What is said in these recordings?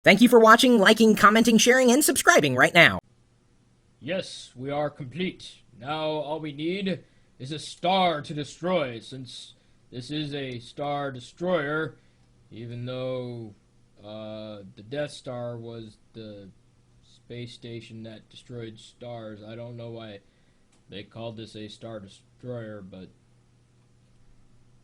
Thank you for watching, liking, commenting, sharing, and subscribing right now. Yes, we are complete. Now all we need is a star to destroy, since this is a star destroyer, even though the Death Star was the space station that destroyed stars. I don't know why they called this a star destroyer, but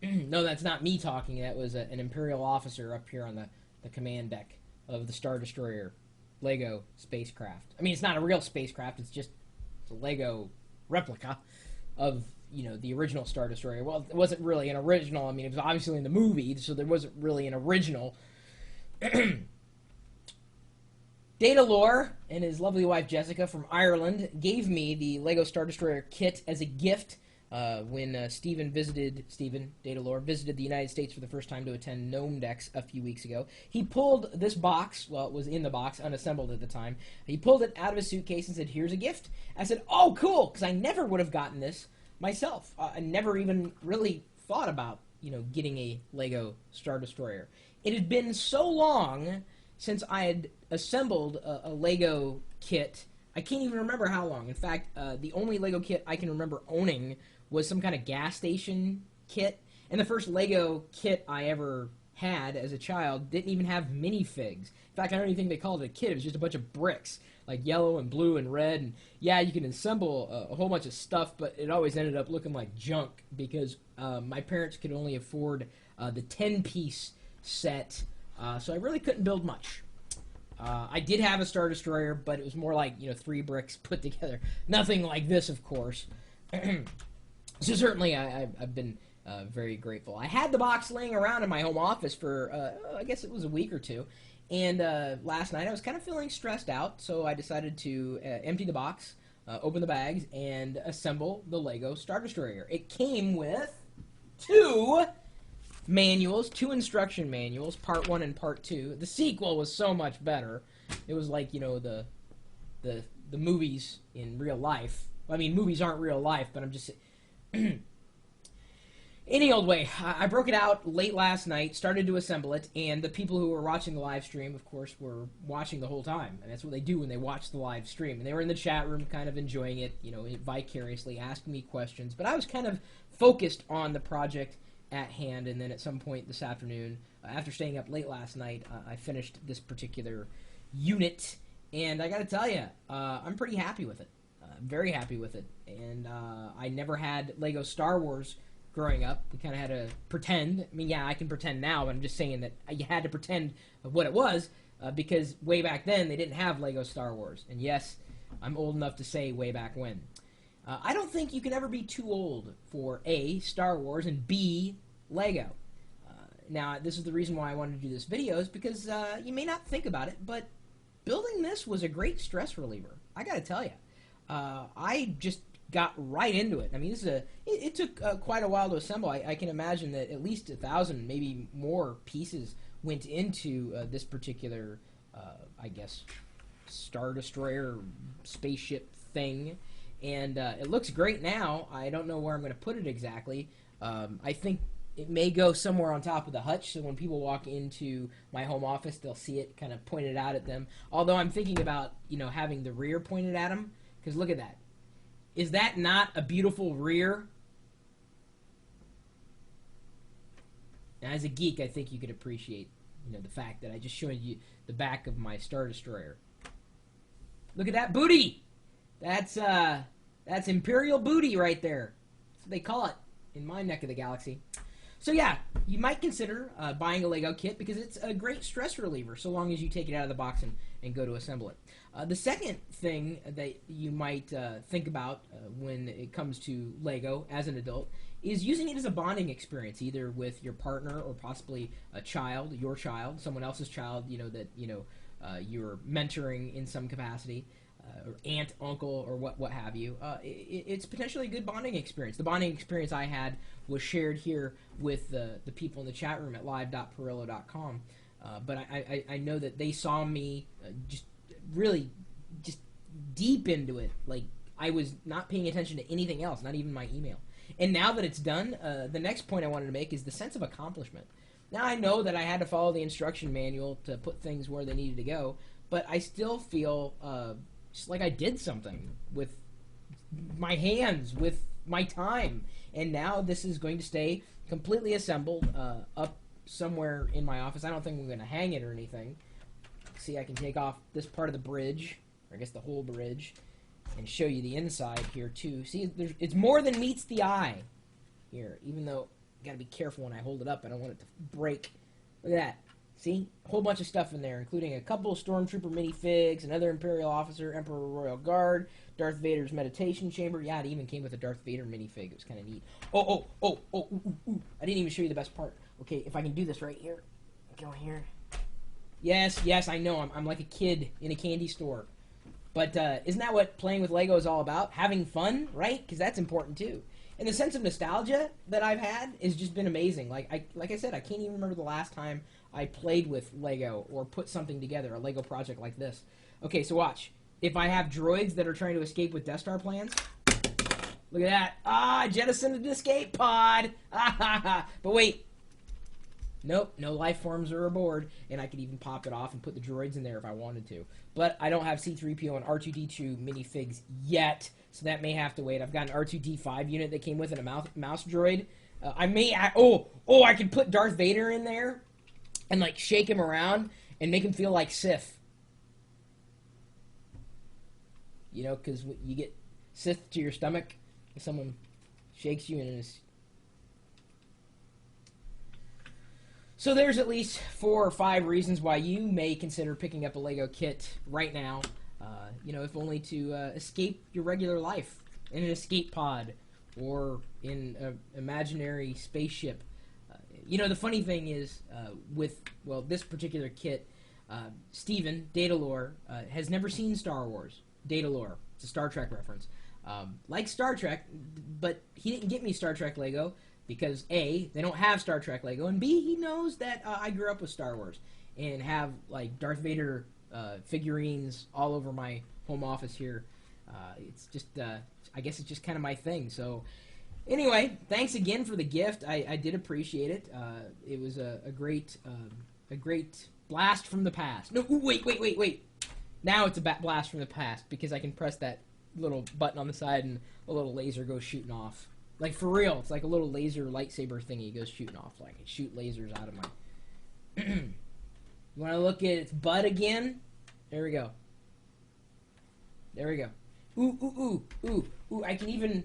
No, that's not me talking. That was an Imperial officer up here on the command deck of the Star Destroyer Lego spacecraft. I mean, it's not a real spacecraft. It's a Lego replica of, the original Star Destroyer. Well, it wasn't really an original. I mean, it was obviously in the movie, so there wasn't really an original. Data Lore and his lovely wife Jessica from Ireland gave me the Lego Star Destroyer kit as a gift when Stephen Data Lore visited the United States for the first time to attend Gnome Decks a few weeks ago. He pulled this box, well, it was in the box, unassembled at the time. He pulled it out of his suitcase and said, "Here's a gift." I said, "Oh, cool," because I never would have gotten this myself. I never even really thought about, getting a Lego Star Destroyer. It had been so long since I had assembled a Lego kit. I can't even remember how long. In fact, the only Lego kit I can remember owning was some kind of gas station kit. And the first Lego kit I ever had as a child didn't even have minifigs. In fact, I don't even think they called it a kit. It was just a bunch of bricks, like yellow and blue and red. And yeah, you can assemble a whole bunch of stuff, but it always ended up looking like junk because my parents could only afford the 10-piece set, so I really couldn't build much. I did have a Star Destroyer, but it was more like, 3 bricks put together. Nothing like this, of course. So certainly I've been very grateful. I had the box laying around in my home office for, I guess it was a week or two. And last night I was kind of feeling stressed out, so I decided to empty the box, open the bags, and assemble the Lego Star Destroyer. It came with 2 manuals, 2 instruction manuals, part 1 and part 2. The sequel was so much better. It was like, the movies in real life. I mean, movies aren't real life, but I'm just any old way. I broke it out late last night, started to assemble it, and the people who were watching the live stream, of course, were watching the whole time. And that's what they do when they watch the live stream. And they were in the chat room kind of enjoying it, vicariously, asking me questions. But I was kind of focused on the project at hand, and then at some point this afternoon, after staying up late last night, I finished this particular unit, and I gotta tell you, I'm pretty happy with it. Very happy with it. And I never had Lego Star Wars growing up. We kind of had to pretend. I mean, yeah, I can pretend now, but I'm just saying that you had to pretend what it was because way back then they didn't have Lego Star Wars. And yes, I'm old enough to say way back when. I don't think you can ever be too old for A, Star Wars, and B, Lego. Now, this is the reason why I wanted to do this video, is because you may not think about it, but building this was a great stress reliever. I gotta tell you. I just got right into it. I mean, it took quite a while to assemble. I can imagine that at least 1,000, maybe more pieces went into this particular, I guess, Star Destroyer spaceship thing. And it looks great now. I don't know where I'm going to put it exactly. I think it may go somewhere on top of the hutch, so when people walk into my home office, they'll see it kind of pointed out at them. Although I'm thinking about, having the rear pointed at them. Because look at that. Is that not a beautiful rear? Now, as a geek, I think you could appreciate, the fact that I just showed you the back of my Star Destroyer. Look at that booty! That's Imperial booty right there. That's what they call it in my neck of the galaxy. So yeah, you might consider buying a Lego kit because it's a great stress reliever so long as you take it out of the box and go to assemble it. The second thing that you might think about when it comes to Lego as an adult is using it as a bonding experience, either with your partner or possibly a child, your child, someone else's child, that you're mentoring in some capacity. Or aunt, uncle, or what have you. It's potentially a good bonding experience. The bonding experience I had was shared here with the people in the chat room at live.pirillo.com. But I know that they saw me just really just deep into it. Like, I was not paying attention to anything else, not even my email. And now that it's done, the next point I wanted to make is the sense of accomplishment. Now I know that I had to follow the instruction manual to put things where they needed to go, but I still feel just like I did something with my hands, with my time. And now this is going to stay completely assembled up somewhere in my office. I don't think I'm going to hang it or anything. See, I can take off this part of the bridge, or I guess the whole bridge, and show you the inside here too. See, it's more than meets the eye here, even though you gotta be careful when I hold it up. I don't want it to break. Look at that. See? A whole bunch of stuff in there, including a couple of Stormtrooper minifigs, another Imperial officer, Emperor Royal Guard, Darth Vader's meditation chamber. Yeah, it even came with a Darth Vader minifig. It was kind of neat. Ooh. I didn't even show you the best part. Okay, if I can do this right here. Go here. Yes, I know. I'm like a kid in a candy store. But isn't that what playing with Lego is all about? Having fun, right? Because that's important too. And the sense of nostalgia that I've had has just been amazing. Like I said, I can't even remember the last time I played with Lego or put something together, a Lego project like this. Okay, so watch. If I have droids that are trying to escape with Death Star plans, look at that. I jettisoned an escape pod. But wait. Nope, no life forms are aboard, and I could even pop it off and put the droids in there if I wanted to. But I don't have C-3PO and R2-D2 minifigs yet, so that may have to wait. I've got an R2-D5 unit that came with it, a mouse droid. I could put Darth Vader in there and like shake him around and make him feel like Sith. You know, because you get Sith to your stomach if someone shakes you and is. So there's at least 4 or 5 reasons why you may consider picking up a Lego kit right now. If only to escape your regular life in an escape pod or in an imaginary spaceship. The funny thing is with this particular kit, Steven, Datalore, has never seen Star Wars. Datalore, it's a Star Trek reference. Like Star Trek, but he didn't get me Star Trek Lego. Because A, they don't have Star Trek Lego, and B, he knows that I grew up with Star Wars and have like Darth Vader figurines all over my home office here. It's just, I guess it's just kind of my thing. So, anyway, thanks again for the gift. I did appreciate it. It was a great blast from the past. No, wait. Now it's a blast from the past because I can press that little button on the side and a little laser goes shooting off. Like, for real, it's like a little laser lightsaber thingy goes shooting off. Like, it shoot lasers out of my... You want to look at its butt again? There we go. Ooh. I can even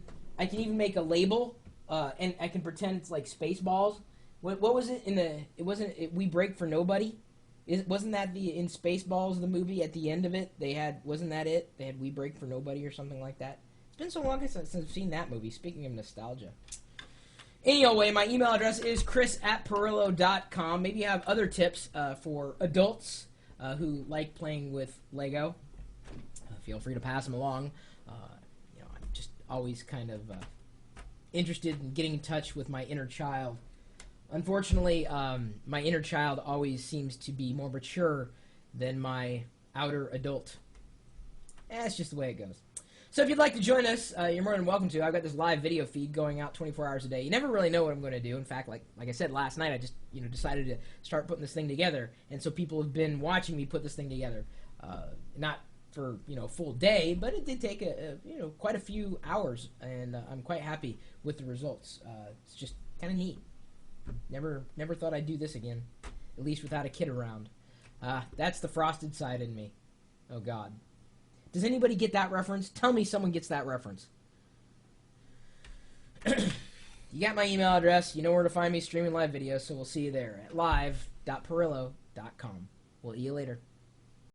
make a label, and I can pretend it's like Spaceballs. What was it in the... It wasn't... We Break for Nobody? Wasn't that in Spaceballs, the movie, at the end of it? Wasn't that it? They had We Break for Nobody or something like that? It's been so long since I've seen that movie, speaking of nostalgia. Anyway, my email address is chris@pirillo.com. Maybe you have other tips for adults who like playing with Lego. Feel free to pass them along. I'm just always kind of interested in getting in touch with my inner child. Unfortunately, my inner child always seems to be more mature than my outer adult. That's just the way it goes. So if you'd like to join us, you're more than welcome to. I've got this live video feed going out 24 hours a day. You never really know what I'm going to do. In fact, like I said last night, I just decided to start putting this thing together, and so people have been watching me put this thing together. Not for a full day, but it did take quite a few hours, and I'm quite happy with the results. It's just kind of neat. Never thought I'd do this again, at least without a kid around. That's the frosted side in me. Oh God. Does anybody get that reference? Tell me someone gets that reference. You got my email address. You know where to find me streaming live videos, so we'll see you there at live.pirillo.com. We'll see you later.